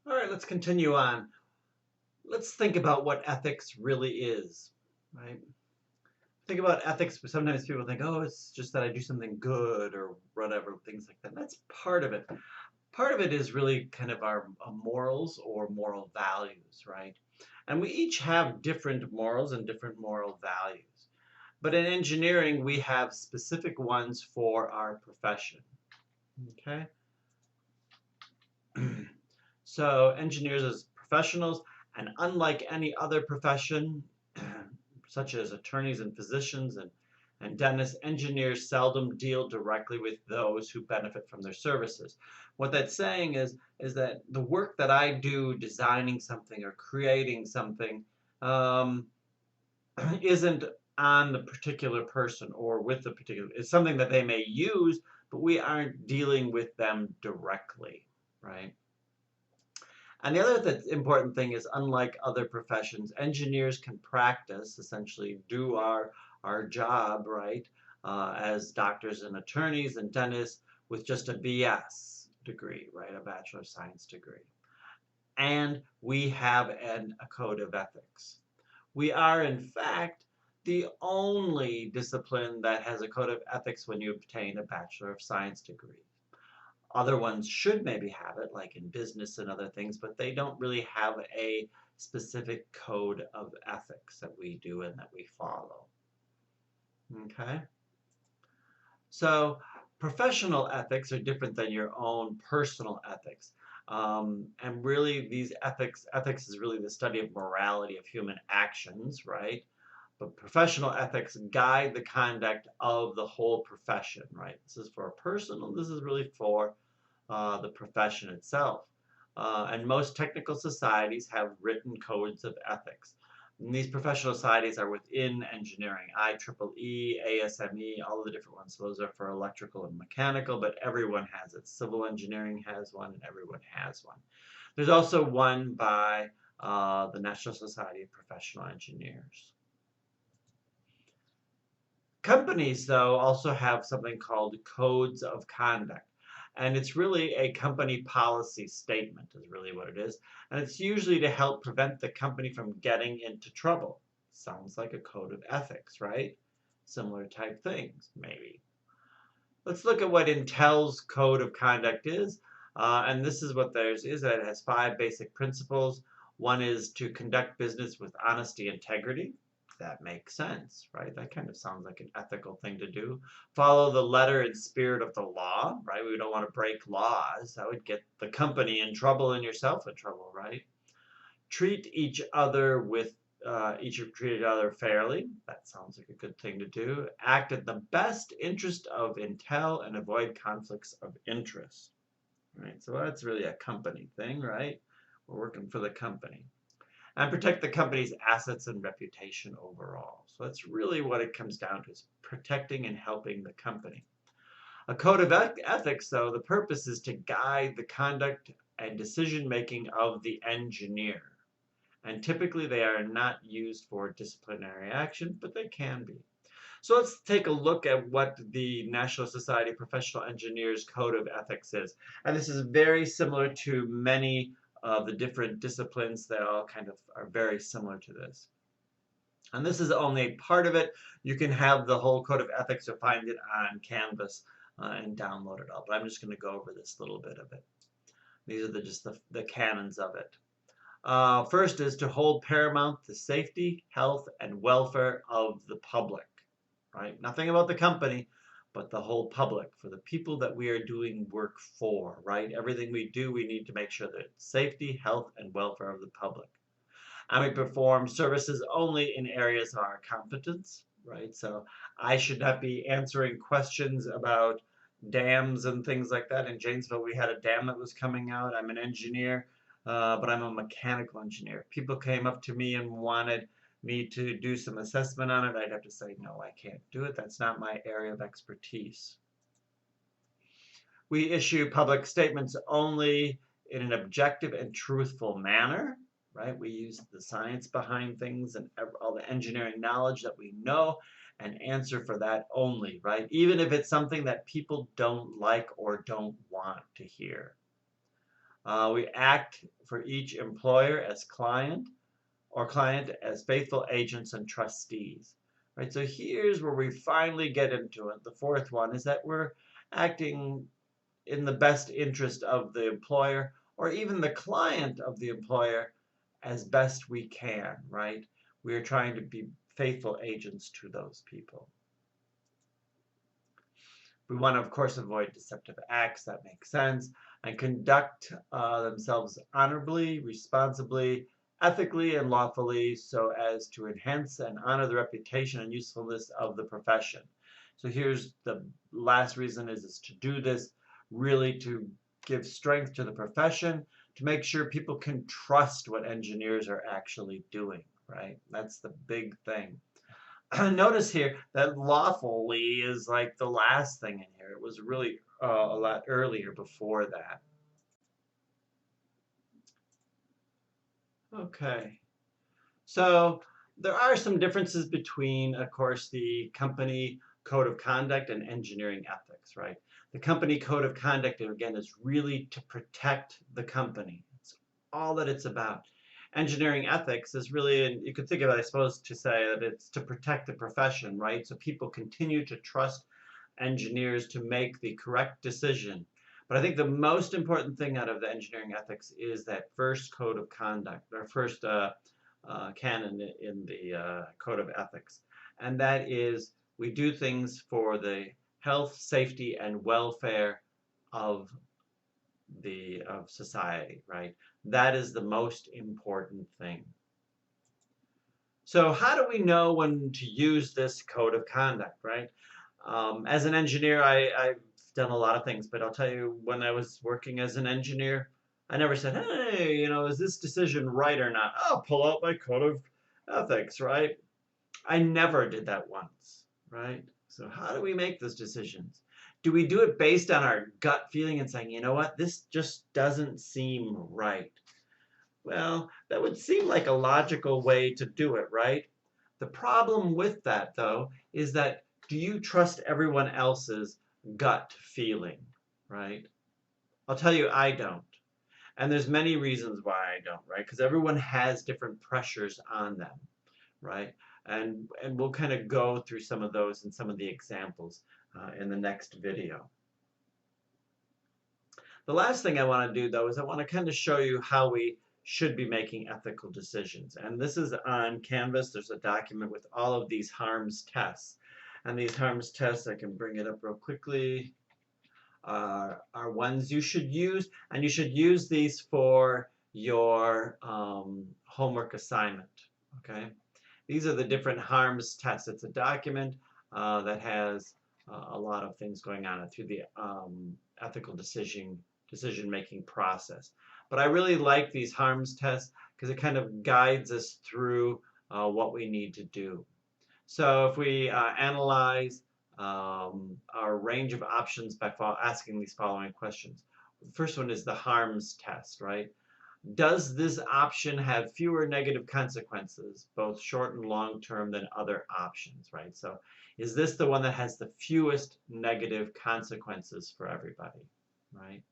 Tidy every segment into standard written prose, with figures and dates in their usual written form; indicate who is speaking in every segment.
Speaker 1: All right, let's continue on. Let's think about what ethics really is, right? Think about ethics. Sometimes people think, oh, it's just that I do something good or whatever, things like that. That's part of it. Part of it is really kind of our morals or moral values, right? And we each have different morals and different moral values. But in engineering, we have specific ones for our profession, okay? So engineers as professionals, and unlike any other profession, such as attorneys and physicians and dentists, engineers seldom deal directly with those who benefit from their services. What that's saying is that the work that I do designing something or creating something um, isn't on the particular person or with the particular, it's something that they may use, but we aren't dealing with them directly, right? And the other important thing is, unlike other professions, engineers can practice, essentially do our job, right, as doctors and attorneys and dentists with just a BS degree, right, a Bachelor of Science degree. And we have a code of ethics. We are, in fact, the only discipline that has a code of ethics when you obtain a Bachelor of Science degree. Other ones should maybe have it, like in business and other things, but they don't really have a specific code of ethics that we do and that we follow. Okay? So, professional ethics are different than your own personal ethics. And really, these ethics is really the study of morality of human actions, right? But professional ethics guide the conduct of the whole profession, right? This is for a personal, this is really for the profession itself. And most technical societies have written codes of ethics. And these professional societies are within engineering, IEEE, ASME, all of the different ones. So those are for electrical and mechanical, but everyone has it. Civil engineering has one, and everyone has one. There's also one by the National Society of Professional Engineers. Companies, though, also have something called codes of conduct. And it's really a company policy statement, is really what it is. And it's usually to help prevent the company from getting into trouble. Sounds like a code of ethics, right? Similar type things, maybe. Let's look at what Intel's code of conduct is. And this is what theirs is. That it has 5 basic principles. One is to conduct business with honesty, integrity. That makes sense, right? That kind of sounds like an ethical thing to do. Follow the letter and spirit of the law, right? We don't want to break laws. That would get the company in trouble and yourself in trouble, right? Treat each other with treat each other fairly. That sounds like a good thing to do. Act in the best interest of Intel and avoid conflicts of interest. Right? So that's really a company thing, right? We're working for the company and protect the company's assets and reputation overall. So that's really what it comes down to, is protecting and helping the company. A code of ethics, though, the purpose is to guide the conduct and decision making of the engineer. And typically they are not used for disciplinary action, but they can be. So let's take a look at what the National Society of Professional Engineers Code of Ethics is. And this is very similar to many of the different disciplines. They all kind of are very similar to this. And this is only a part of it. You can have the whole Code of Ethics or find it on Canvas and download it all. But I'm just going to go over this little bit of it. These are just the canons of it. First is to hold paramount the safety, health, and welfare of the public. Right? Nothing about the company, but the whole public, for the people that we are doing work for, right? Everything we do, we need to make sure that it's safety, health, and welfare of the public. And we perform services only in areas of our competence, right? So I should not be answering questions about dams and things like that. In Janesville, we had a dam that was coming out. I'm an engineer, but I'm a mechanical engineer. If people came up to me and wanted me to do some assessment on it, I'd have to say, no, I can't do it. That's not my area of expertise. We issue public statements only in an objective and truthful manner, right? We use the science behind things and all the engineering knowledge that we know and answer for that only, right? Even if it's something that people don't like or don't want to hear. We act for each employer as client or client as faithful agents and trustees. Right? So here's where we finally get into it. The fourth one is that we're acting in the best interest of the employer or even the client of the employer as best we can, right? We are trying to be faithful agents to those people. We want to, of course, avoid deceptive acts, that makes sense, and conduct themselves honorably, responsibly, ethically, and lawfully so as to enhance and honor the reputation and usefulness of the profession. So here's the last reason is to do this really to give strength to the profession, to make sure people can trust what engineers are actually doing, right? That's the big thing. Notice here that lawfully is like the last thing in here. It was really a lot earlier before that. Okay, so there are some differences between, of course, the company code of conduct and engineering ethics, right? The company code of conduct, again, is really to protect the company. It's all that it's about. Engineering ethics is really, and you could think of it, I suppose, to say that it's to protect the profession, right? So people continue to trust engineers to make the correct decision. But I think the most important thing out of the engineering ethics is that first code of conduct, or first canon in the code of ethics. And that is we do things for the health, safety, and welfare of of society, right? That is the most important thing. So how do we know when to use this code of conduct, right? As an engineer, I've done a lot of things, but I'll tell you, when I was working as an engineer, I never said, hey, is this decision right or not? I'll pull out my code of ethics, right? I never did that once, right? So how do we make those decisions? Do we do it based on our gut feeling and saying, you know what, this just doesn't seem right? Well, that would seem like a logical way to do it, right? The problem with that, though, is that do you trust everyone else's gut feeling, right? I'll tell you, I don't. And there's many reasons why I don't, right? Because everyone has different pressures on them, right? And we'll kind of go through some of those and some of the examples in the next video. The last thing I want to do, though, is I want to kind of show you how we should be making ethical decisions. And this is on Canvas. There's a document with all of these harms tests. And these harms tests, I can bring it up real quickly, are ones you should use. And you should use these for your homework assignment. Okay? These are the different harms tests. It's a document that has a lot of things going on it through the ethical decision-making process. But I really like these harms tests because it kind of guides us through what we need to do. So if we analyze our range of options by asking these following questions. The first one is the harms test, right? Does this option have fewer negative consequences, both short and long term, than other options, right? So is this the one that has the fewest negative consequences for everybody, right?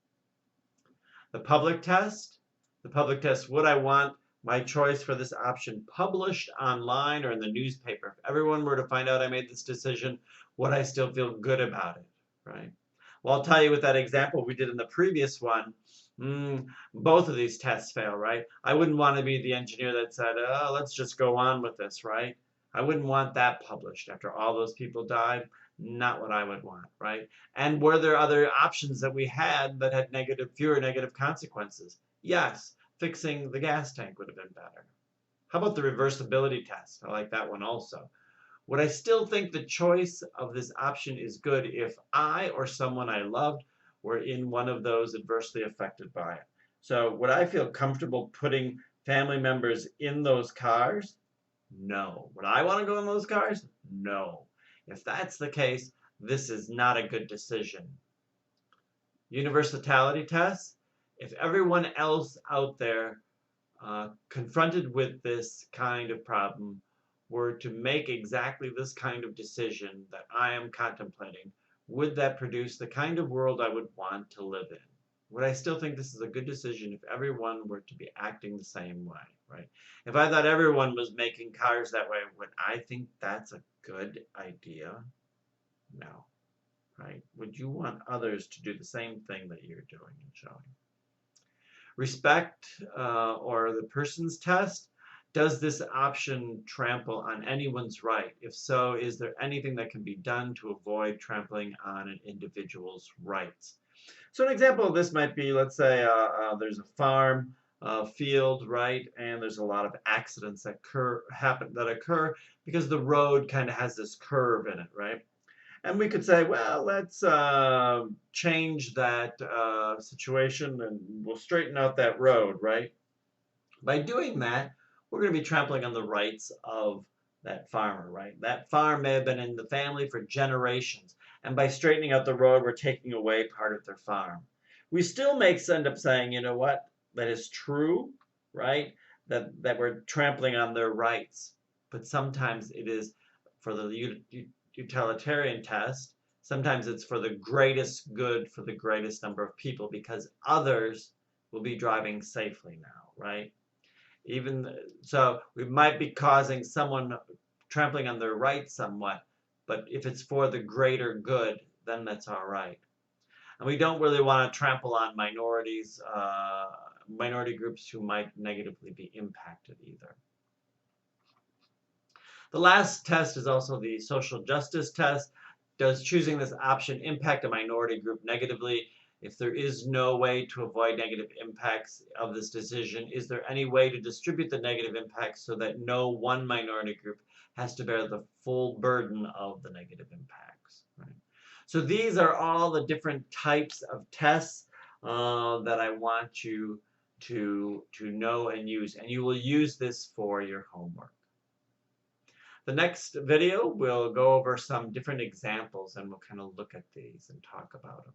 Speaker 1: The public test, would I want my choice for this option published online or in the newspaper? If everyone were to find out I made this decision, would I still feel good about it, right? Well, I'll tell you with that example we did in the previous one, both of these tests fail, right? I wouldn't want to be the engineer that said, oh, let's just go on with this, right? I wouldn't want that published after all those people died. Not what I would want, right? And were there other options that we had that had fewer negative consequences? Yes, fixing the gas tank would have been better. How about the reversibility test? I like that one also. Would I still think the choice of this option is good if I or someone I loved were in one of those adversely affected by it? So would I feel comfortable putting family members in those cars? No. Would I want to go in those cars? No. If that's the case, this is not a good decision. Universality test. If everyone else out there confronted with this kind of problem were to make exactly this kind of decision that I am contemplating, would that produce the kind of world I would want to live in? would I still think this is a good decision if everyone were to be acting the same way, right? If I thought everyone was making cars that way, would I think that's a good idea? No, right? Would you want others to do the same thing that you're doing and showing? Respect or the person's test. Does this option trample on anyone's right? If so, is there anything that can be done to avoid trampling on an individual's rights? So an example of this might be, let's say there's a farm field, right, and there's a lot of accidents that occur because the road kind of has this curve in it, right? And we could say, well, let's change that situation and we'll straighten out that road, right? By doing that, we're going to be trampling on the rights of that farmer, right? That farm may have been in the family for generations, and by straightening out the road, we're taking away part of their farm. We still may end up saying, you know what, that is true, right? That we're trampling on their rights, but sometimes it is for the utilitarian test. Sometimes it's for the greatest good for the greatest number of people because others will be driving safely now, right? Even so, we might be causing someone trampling on their rights somewhat, but if it's for the greater good, then that's all right. And we don't really want to trample on minorities, minority groups who might negatively be impacted either. The last test is also the social justice test. Does choosing this option impact a minority group negatively? If there is no way to avoid negative impacts of this decision, is there any way to distribute the negative impacts so that no one minority group has to bear the full burden of the negative impacts? Right? So these are all the different types of tests that I want you to know and use, and you will use this for your homework. The next video, we'll go over some different examples and we'll kind of look at these and talk about them.